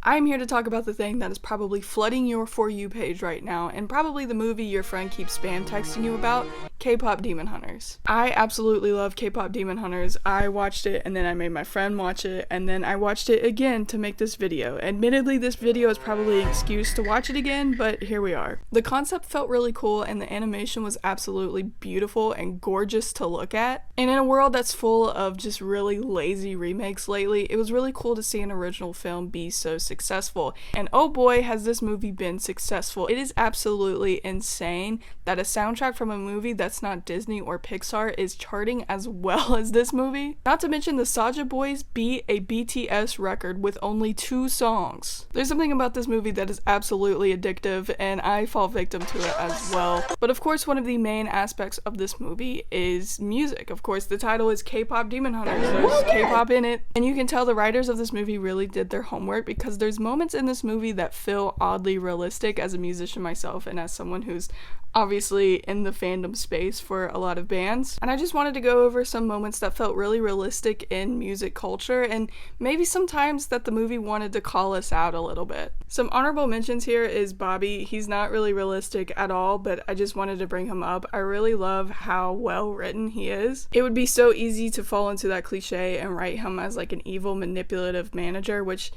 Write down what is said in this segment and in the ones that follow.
I'm here to talk about the thing that is probably flooding your For You page right now, and probably the movie your friend keeps spam texting you about, K-Pop Demon Hunters. I absolutely love K-Pop Demon Hunters. I watched it, and then I made my friend watch it, and then I watched it again to make this video. Admittedly, this video is probably an excuse to watch it again, but here we are. The concept felt really cool, and the animation was absolutely beautiful and gorgeous to look at. And in a world that's full of just really lazy remakes lately, it was really cool to see an original film be so successful. And oh boy, has this movie been successful. It is absolutely insane that a soundtrack from a movie that's not Disney or Pixar is charting as well as this movie. Not to mention the Saja Boys beat a BTS record with only 2 songs. There's something about this movie that is absolutely addictive, and I fall victim to it as well. But of course, one of the main aspects of this movie is music. Of course, the title is K-Pop Demon Hunters. There's K-pop in it, and you can tell the writers of this movie really did their homework, because there's moments in this movie that feel oddly realistic as a musician myself and as someone who's obviously in the fandom space for a lot of bands. And I just wanted to go over some moments that felt really realistic in music culture, and maybe sometimes that the movie wanted to call us out a little bit. Some honorable mentions here is Bobby. He's not really realistic at all, but I just wanted to bring him up. I really love how well written he is. It would be so easy to fall into that cliche and write him as like an evil, manipulative manager, which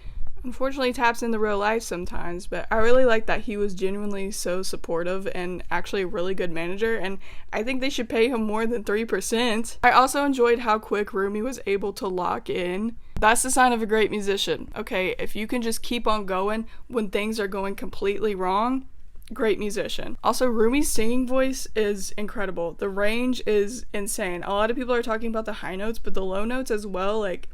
unfortunately taps into real life sometimes, but I really like that he was genuinely so supportive and actually a really good manager, and I think they should pay him more than 3%. I also enjoyed how quick Rumi was able to lock in. That's the sign of a great musician. Okay, if you can just keep on going when things are going completely wrong, great musician. Also, Rumi's singing voice is incredible. The range is insane. A lot of people are talking about the high notes, but the low notes as well, like,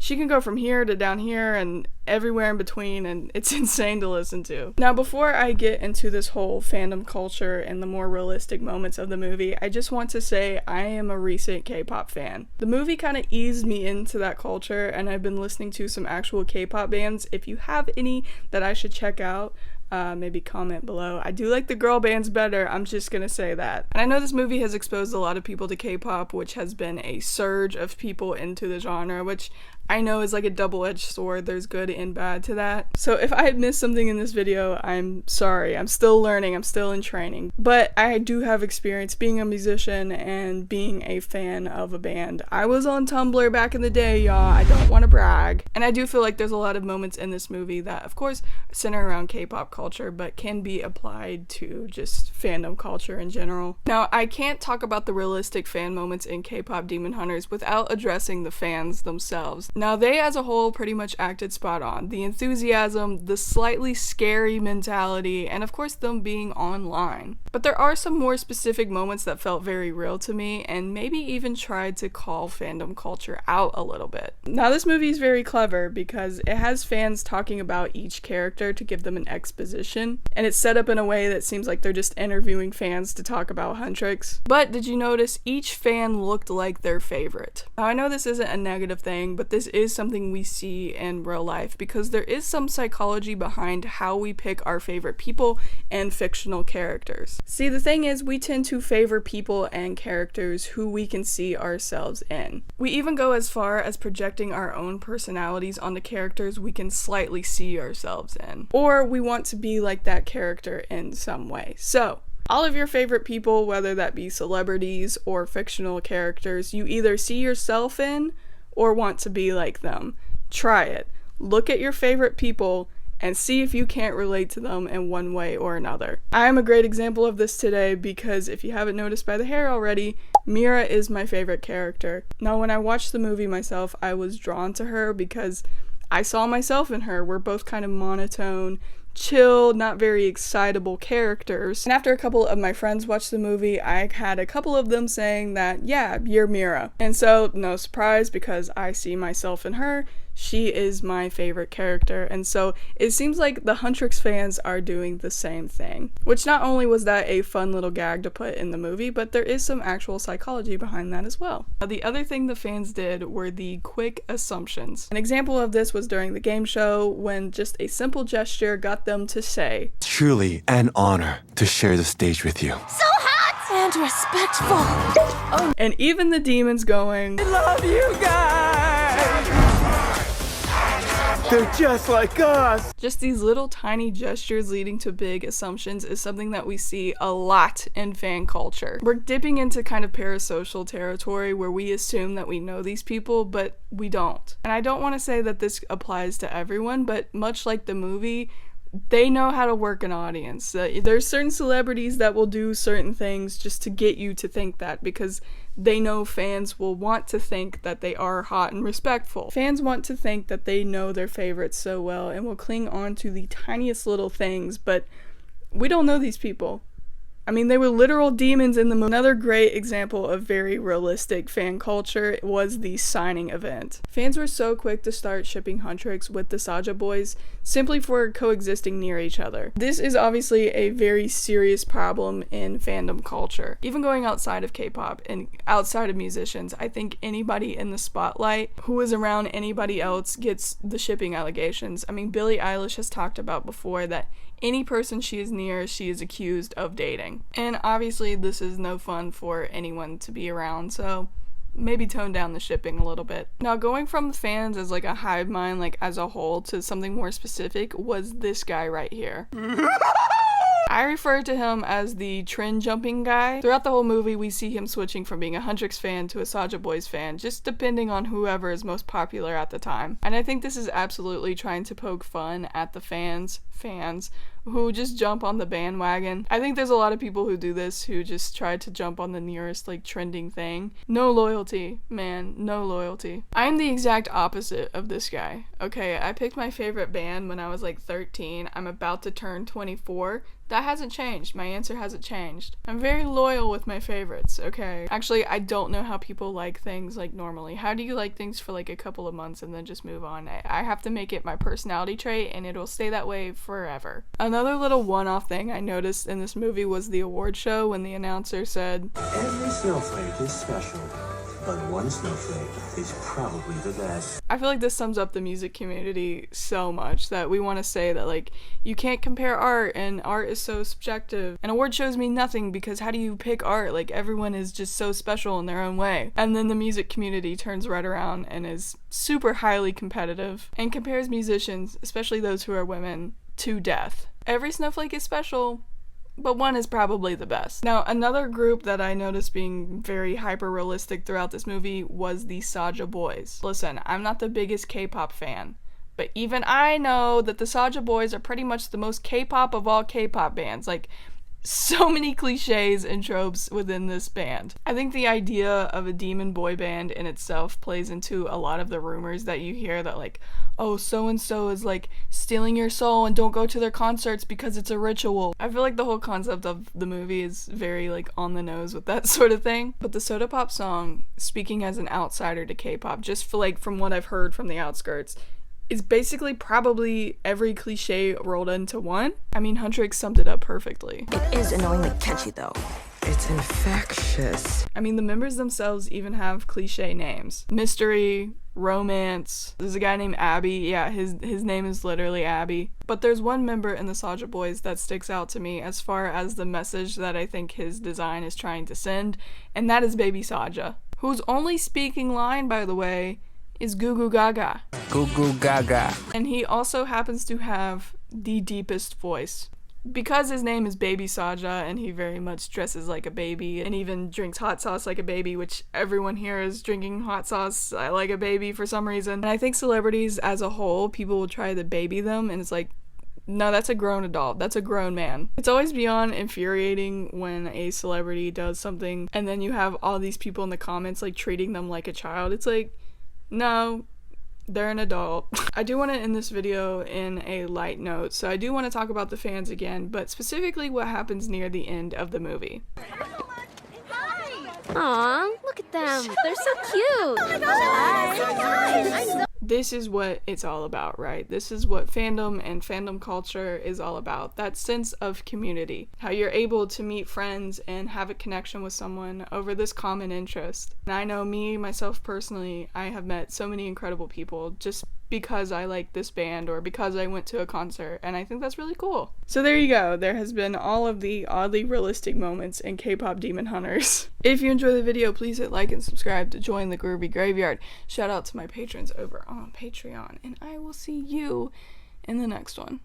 she can go from here to down here and everywhere in between, and it's insane to listen to. Now, before I get into this whole fandom culture and the more realistic moments of the movie, I just want to say I am a recent K-pop fan. The movie kind of eased me into that culture, and I've been listening to some actual K-pop bands. If you have any that I should check out, maybe comment below. I do like the girl bands better, I'm just gonna say that. And I know this movie has exposed a lot of people to K-pop, which has been a surge of people into the genre, which I know is like a double-edged sword. There's good and bad to that. So if I had missed something in this video, I'm sorry. I'm still learning, I'm still in training. But I do have experience being a musician and being a fan of a band. I was on Tumblr back in the day, y'all. I don't want to brag. And I do feel like there's a lot of moments in this movie that, of course, center around K-pop culture, but can be applied to just fandom culture in general. Now, I can't talk about the realistic fan moments in K-Pop Demon Hunters without addressing the fans themselves. Now, they as a whole pretty much acted spot on. The enthusiasm, the slightly scary mentality, and of course them being online. But there are some more specific moments that felt very real to me, and maybe even tried to call fandom culture out a little bit. Now, this movie is very clever because it has fans talking about each character to give them an exposition, and it's set up in a way that seems like they're just interviewing fans to talk about Huntrix. But did you notice each fan looked like their favorite? Now, I know this isn't a negative thing, but this is something we see in real life, because there is some psychology behind how we pick our favorite people and fictional characters. See, the thing is, we tend to favor people and characters who we can see ourselves in. We even go as far as projecting our own personalities onto characters we can slightly see ourselves in. Or we want to be like that character in some way. So, all of your favorite people, whether that be celebrities or fictional characters, you either see yourself in or want to be like them. Try it. Look at your favorite people and see if you can't relate to them in one way or another. I am a great example of this today, because if you haven't noticed by the hair already, Mira is my favorite character. Now, when I watched the movie myself, I was drawn to her because I saw myself in her. We're both kind of monotone, chill, not very excitable characters. And after a couple of my friends watched the movie, I had a couple of them saying that, yeah, you're Mira. And so, no surprise, because I see myself in her. She is my favorite character, and so it seems like the Huntrix fans are doing the same thing. Which, not only was that a fun little gag to put in the movie, but there is some actual psychology behind that as well. Now, the other thing the fans did were the quick assumptions. An example of this was during the game show, when just a simple gesture got them to say, "Truly an honor to share the stage with you." So hot and respectful. Oh. And even the demons going, "I love you guys." They're just like us! Just these little tiny gestures leading to big assumptions is something that we see a lot in fan culture. We're dipping into kind of parasocial territory where we assume that we know these people, but we don't. And I don't want to say that this applies to everyone, but much like the movie, they know how to work an audience. There's certain celebrities that will do certain things just to get you to think that, because they know fans will want to think that they are hot and respectful. Fans want to think that they know their favorites so well and will cling on to the tiniest little things, but we don't know these people. I mean, they were literal demons in the movie. Another great example of very realistic fan culture was the signing event. Fans were so quick to start shipping Huntrix with the Saja boys simply for coexisting near each other. This is obviously a very serious problem in fandom culture. Even going outside of K-pop and outside of musicians, I think anybody in the spotlight who is around anybody else gets the shipping allegations. I mean, Billie Eilish has talked about before that any person she is near, she is accused of dating. And obviously this is no fun for anyone to be around, so maybe tone down the shipping a little bit. Now, going from fans as like a hive mind, like as a whole, to something more specific was this guy right here. I refer to him as the trend jumping guy. Throughout the whole movie, we see him switching from being a Huntrix fan to a Saja Boys fan, just depending on whoever is most popular at the time. And I think this is absolutely trying to poke fun at the fans who just jump on the bandwagon. I think there's a lot of people who do this, who just try to jump on the nearest like trending thing. No loyalty, man, no loyalty. I'm the exact opposite of this guy. Okay, I picked my favorite band when I was like 13. I'm about to turn 24. That hasn't changed. My answer hasn't changed. I'm very loyal with my favorites, okay? Actually, I don't know how people like things like normally. How do you like things for like a couple of months and then just move on? I have to make it my personality trait and it'll stay that way forever. Another little one-off thing I noticed in this movie was the award show when the announcer said, "Every snowflake is special, but one snowflake is probably the best." I feel like this sums up the music community so much, that we want to say that like you can't compare art and art is so subjective and award shows mean nothing because how do you pick art? Like everyone is just so special in their own way. And then the music community turns right around and is super highly competitive and compares musicians, especially those who are women, to death. Every snowflake is special, but one is probably the best. Now, another group that I noticed being very hyper-realistic throughout this movie was the Saja Boys. Listen, I'm not the biggest K-pop fan, but even I know that the Saja Boys are pretty much the most K-pop of all K-pop bands. Like, so many cliches and tropes within this band. I think the idea of a demon boy band in itself plays into a lot of the rumors that you hear that like, oh, so-and-so is like stealing your soul and don't go to their concerts because it's a ritual. I feel like the whole concept of the movie is very like on the nose with that sort of thing. But the Soda Pop song, speaking as an outsider to K-pop, just for like from what I've heard from the outskirts, is basically probably every cliche rolled into one. I mean, Huntrix summed it up perfectly. It is annoyingly catchy, though. It's infectious. I mean, the members themselves even have cliche names. Mystery, Romance. There's a guy named Abby. Yeah, his name is literally Abby. But there's one member in the Saja Boys that sticks out to me as far as the message that I think his design is trying to send, and that is Baby Saja, whose only speaking line, by the way, is Goo Goo Gaga. Goo Goo Gaga. And he also happens to have the deepest voice. Because his name is Baby Saja and he very much dresses like a baby and even drinks hot sauce like a baby, which everyone here is drinking hot sauce like a baby for some reason. And I think celebrities as a whole, people will try to baby them and it's like, no, that's a grown adult. That's a grown man. It's always beyond infuriating when a celebrity does something and then you have all these people in the comments like treating them like a child. It's like, no, they're an adult. I do want to end this video in a light note, so I do want to talk about the fans again, but specifically what happens near the end of the movie. Aw, look at them. They're so cute. Oh my gosh. This is what it's all about, right? This is what fandom and fandom culture is all about. That sense of community. How you're able to meet friends and have a connection with someone over this common interest. And I know myself personally, I have met so many incredible people just because I like this band or because I went to a concert, and I think that's really cool. So there you go. There has been all of the oddly realistic moments in K-pop Demon Hunters. If you enjoy the video, please hit like and subscribe to join the Groovy Graveyard. Shout out to my patrons over on Patreon, and I will see you in the next one.